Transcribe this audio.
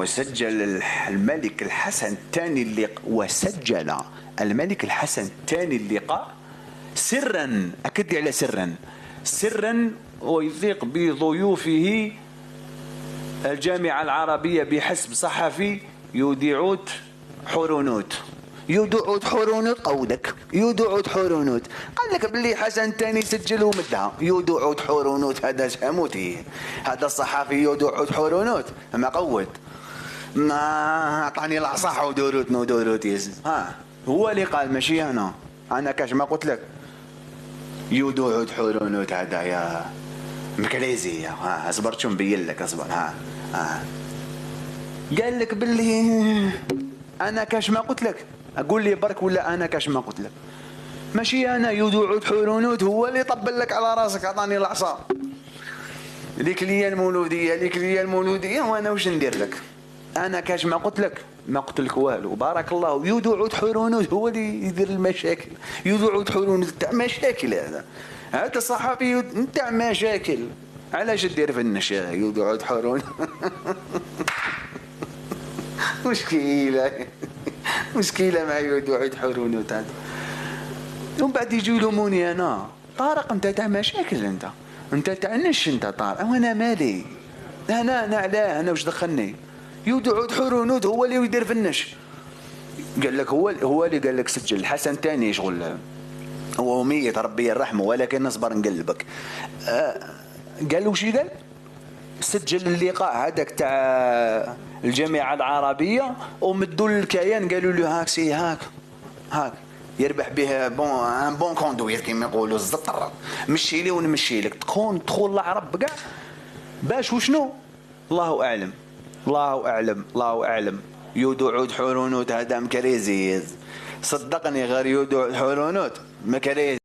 وسجل الملك الحسن الثاني اللقاء، وسجل الملك الحسن الثاني اللقاء سرا، أكد على سرا ويثيق بضيوفه الجامعة العربية بحسب صحفي يودعوت حرونوت. يودعوت حرونوت قودك، يودعوت حرونوت قال لك باللي حسن الثاني سجل ومدها. يودعوت حرونوت هذا شاموتي، هذا الصحفي يودعوت حرونوت ما قود، ما اعطاني العصا ودوروت ها هو اللي قال ماشي انا كاش ما قلت لك. يودعوت حرونوت هذا يا مكريزي، ها اصبر شو مبين لك، اصبر ها قال لك باللي انا كاش ما قلت لك، اقول لي برك ولا انا كاش ما قلت لك، ماشي انا. يودعوت حرونوت هو اللي طبل لك على راسك، عطاني العصا ليك ليا المولوديه وانا واش ندير لك؟ انا كاش ما قلت لك، ما قلت لك والو. بارك الله. يودعوت حرونوت هو اللي يدير المشاكل. يودعوت حرونوت تاع مشاكل، هذا صحفي نتاع مشاكل. علاش دير في النشا يودعوت حرونوت؟ مشكلة مع يودعوت حرونوت هذا. ومن بعد يجوا يلوموني انا، طارق انت تاع مشاكل، انت تاع نش، انت طارق وانا مالي، انا علاه، انا واش دخلني؟ يودعوت حرونوت هو اللي يدير في النش. قال لك هو اللي قال لك سجل الحسن الثاني شغل هو ميت ربي يرحمه، ولكن نصبر نقلبك. قال له وش قال؟ سجل اللقاء هذاك تاع الجامعة العربية ومدوا الكيان، قالوا له هاك سي هاك يربح به بون كوندوير كيما يقولوا الزطر، مشي لي ونمشي لك تكون تدخل العرب كاع باش وشنو. الله اعلم. يودعوت حرونوت هذا مكريزي، صدقني غير يودعوت حرونوت مكريزي.